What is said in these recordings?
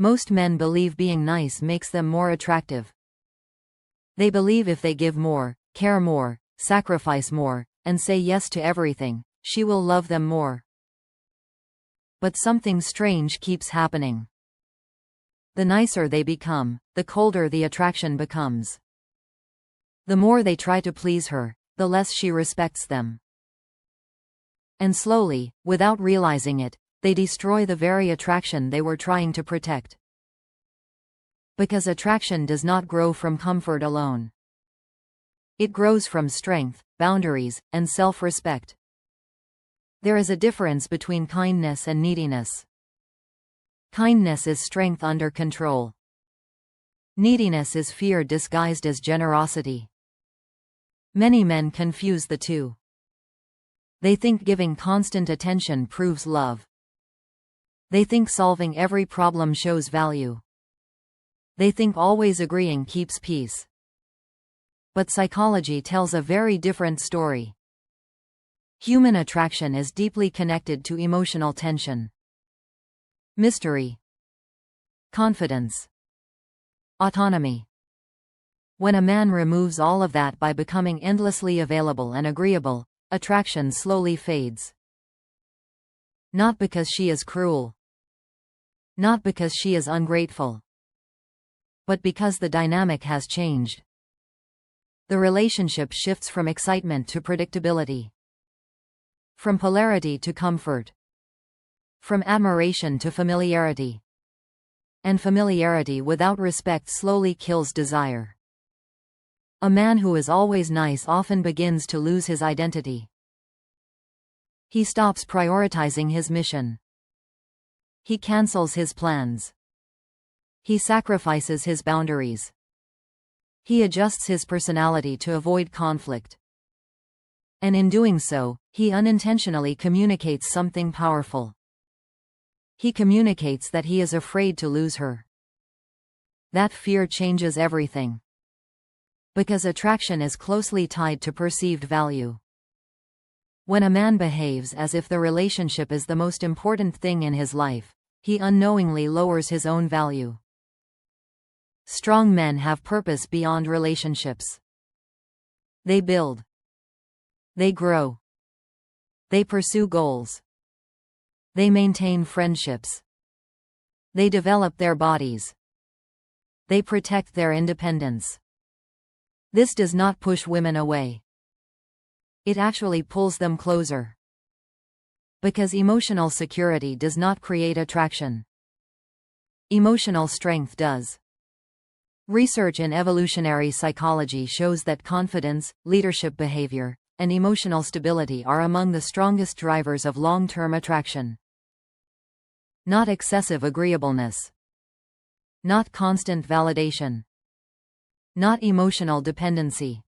Most men believe being nice makes them more attractive. They believe if they give more, care more, sacrifice more, and say yes to everything, she will love them more. But something strange keeps happening. The nicer they become, the colder the attraction becomes. The more they try to please her, the less she respects them. And slowly, without realizing it, they destroy the very attraction they were trying to protect. Because attraction does not grow from comfort alone. It grows from strength, boundaries, and self-respect. There is a difference between kindness and neediness. Kindness is strength under control. Neediness is fear disguised as generosity. Many men confuse the two. They think giving constant attention proves love. They think solving every problem shows value. They think always agreeing keeps peace. But psychology tells a very different story. Human attraction is deeply connected to emotional tension, mystery, confidence, autonomy. When a man removes all of that by becoming endlessly available and agreeable, attraction slowly fades. Not because she is cruel. Not because she is ungrateful. But because the dynamic has changed. The relationship shifts from excitement to predictability. From polarity to comfort. From admiration to familiarity. And familiarity without respect slowly kills desire. A man who is always nice often begins to lose his identity. He stops prioritizing his mission. He cancels his plans. He sacrifices his boundaries. He adjusts his personality to avoid conflict. And in doing so, he unintentionally communicates something powerful. He communicates that he is afraid to lose her. That fear changes everything. Because attraction is closely tied to perceived value. When a man behaves as if the relationship is the most important thing in his life, he unknowingly lowers his own value. Strong men have purpose beyond relationships. They build. They grow. They pursue goals. They maintain friendships. They develop their bodies. They protect their independence. This does not push women away. It actually pulls them closer. Because emotional security does not create attraction. Emotional strength does. Research in evolutionary psychology shows that confidence, leadership behavior, and emotional stability are among the strongest drivers of long-term attraction. Not excessive agreeableness. Not constant validation. Not emotional dependency.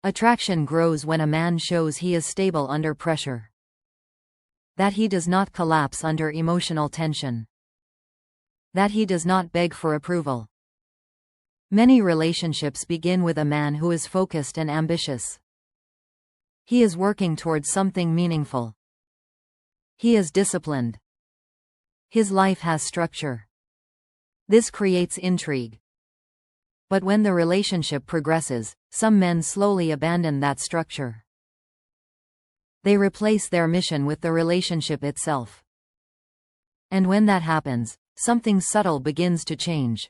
Attraction grows when a man shows he is stable under pressure. That he does not collapse under emotional tension. That he does not beg for approval. Many relationships begin with a man who is focused and ambitious. He is working towards something meaningful. He is disciplined. His life has structure. This creates intrigue. But when the relationship progresses, some men slowly abandon that structure. They replace their mission with the relationship itself. And when that happens, something subtle begins to change.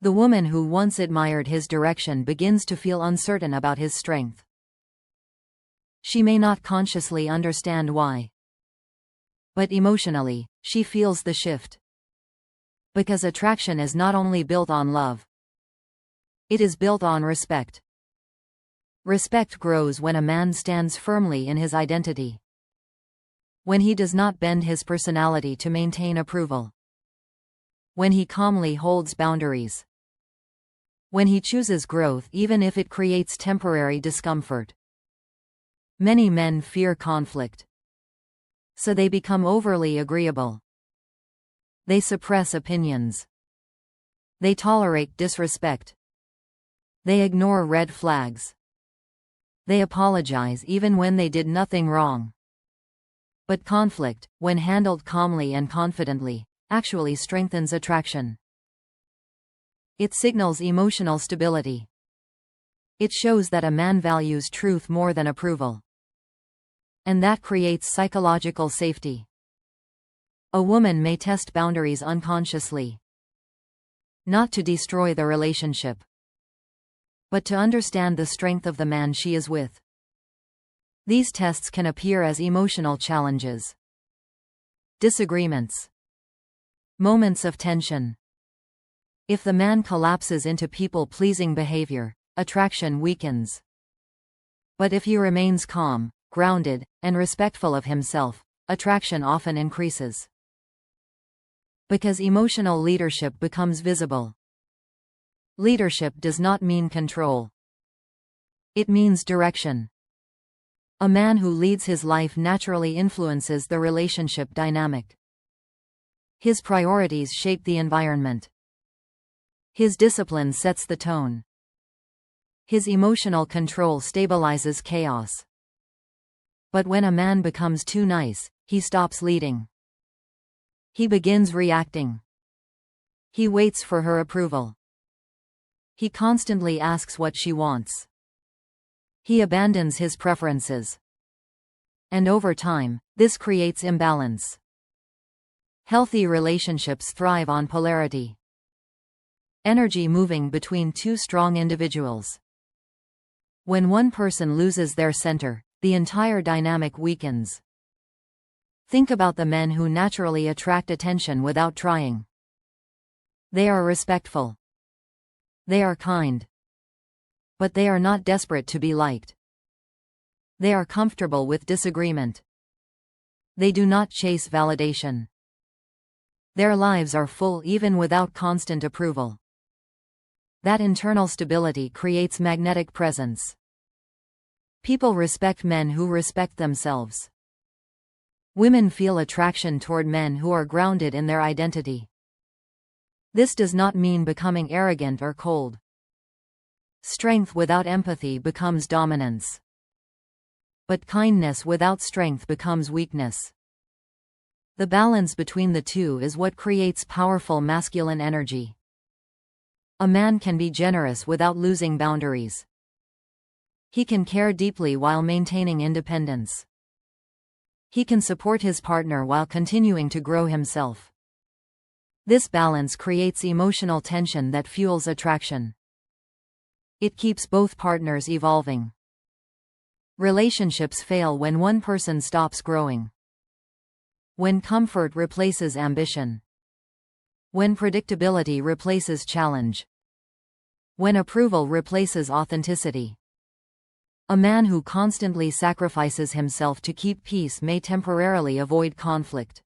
The woman who once admired his direction begins to feel uncertain about his strength. She may not consciously understand why. But emotionally, she feels the shift. Because attraction is not only built on love. It is built on respect. Respect grows when a man stands firmly in his identity. When he does not bend his personality to maintain approval. When he calmly holds boundaries. When he chooses growth even if it creates temporary discomfort. Many men fear conflict. So they become overly agreeable. They suppress opinions. They tolerate disrespect. They ignore red flags. They apologize even when they did nothing wrong. But conflict, when handled calmly and confidently, actually strengthens attraction. It signals emotional stability. It shows that a man values truth more than approval. And that creates psychological safety. A woman may test boundaries unconsciously. Not to destroy the relationship, but to understand the strength of the man she is with. These tests can appear as emotional challenges, disagreements, moments of tension. If the man collapses into people-pleasing behavior, attraction weakens. But if he remains calm, grounded, and respectful of himself, attraction often increases. Because emotional leadership becomes visible. Leadership does not mean control. It means direction. A man who leads his life naturally influences the relationship dynamic. His priorities shape the environment. His discipline sets the tone. His emotional control stabilizes chaos. But when a man becomes too nice, he stops leading. He begins reacting. He waits for her approval. He constantly asks what she wants. He abandons his preferences. And over time, this creates imbalance. Healthy relationships thrive on polarity. Energy moving between two strong individuals. When one person loses their center, the entire dynamic weakens. Think about the men who naturally attract attention without trying. They are respectful. They are kind. But they are not desperate to be liked. They are comfortable with disagreement. They do not chase validation. Their lives are full even without constant approval. That internal stability creates magnetic presence. People respect men who respect themselves. Women feel attraction toward men who are grounded in their identity. This does not mean becoming arrogant or cold. Strength without empathy becomes dominance. But kindness without strength becomes weakness. The balance between the two is what creates powerful masculine energy. A man can be generous without losing boundaries. He can care deeply while maintaining independence. He can support his partner while continuing to grow himself. This balance creates emotional tension that fuels attraction. It keeps both partners evolving. Relationships fail when one person stops growing. When comfort replaces ambition. When predictability replaces challenge. When approval replaces authenticity. A man who constantly sacrifices himself to keep peace may temporarily avoid conflict.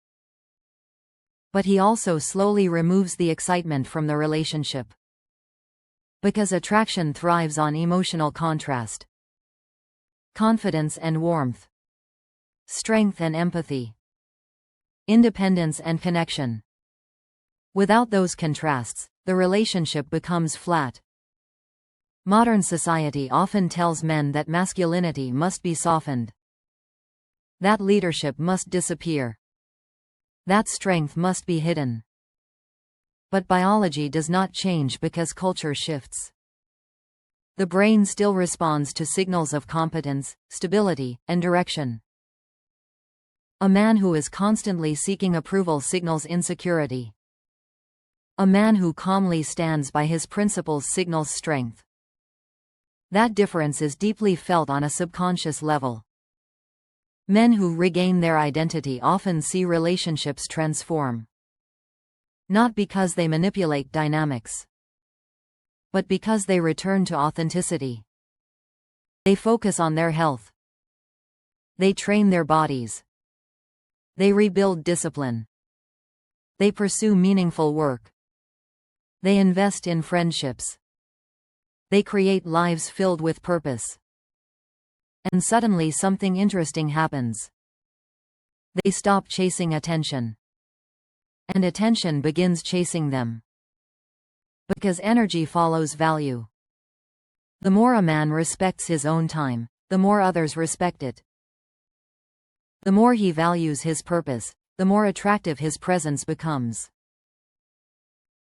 But he also slowly removes the excitement from the relationship. Because attraction thrives on emotional contrast. Confidence and warmth. Strength and empathy. Independence and connection. Without those contrasts, the relationship becomes flat. Modern society often tells men that masculinity must be softened. That leadership must disappear. That strength must be hidden. But biology does not change because culture shifts. The brain still responds to signals of competence, stability, and direction. A man who is constantly seeking approval signals insecurity. A man who calmly stands by his principles signals strength. That difference is deeply felt on a subconscious level. Men who regain their identity often see relationships transform. Not because they manipulate dynamics, but because they return to authenticity. They focus on their health. They train their bodies. They rebuild discipline. They pursue meaningful work. They invest in friendships. They create lives filled with purpose. And suddenly something interesting happens. They stop chasing attention. And attention begins chasing them. Because energy follows value. The more a man respects his own time, the more others respect it. The more he values his purpose, the more attractive his presence becomes.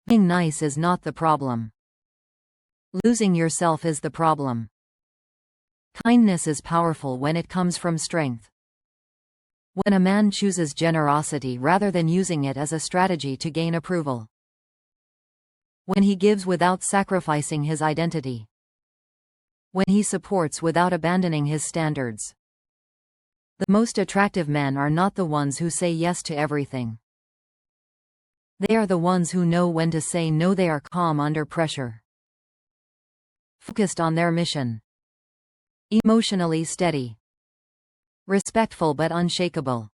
Being nice is not the problem. Losing yourself is the problem. Kindness is powerful when it comes from strength. When a man chooses generosity rather than using it as a strategy to gain approval. When he gives without sacrificing his identity. When he supports without abandoning his standards. The most attractive men are not the ones who say yes to everything. They are the ones who know when to say no. They are calm under pressure. Focused on their mission. Emotionally steady. Respectful but unshakable.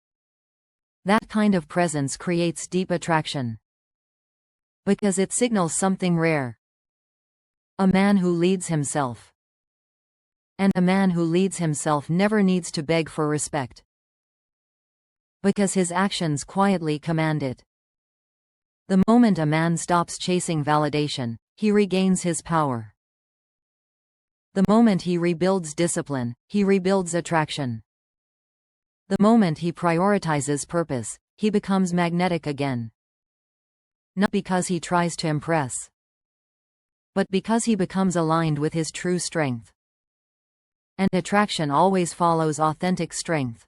That kind of presence creates deep attraction. Because it signals something rare. A man who leads himself. And a man who leads himself never needs to beg for respect. Because his actions quietly command it. The moment a man stops chasing validation, he regains his power. The moment he rebuilds discipline, he rebuilds attraction. The moment he prioritizes purpose, he becomes magnetic again. Not because he tries to impress, but because he becomes aligned with his true strength. And attraction always follows authentic strength.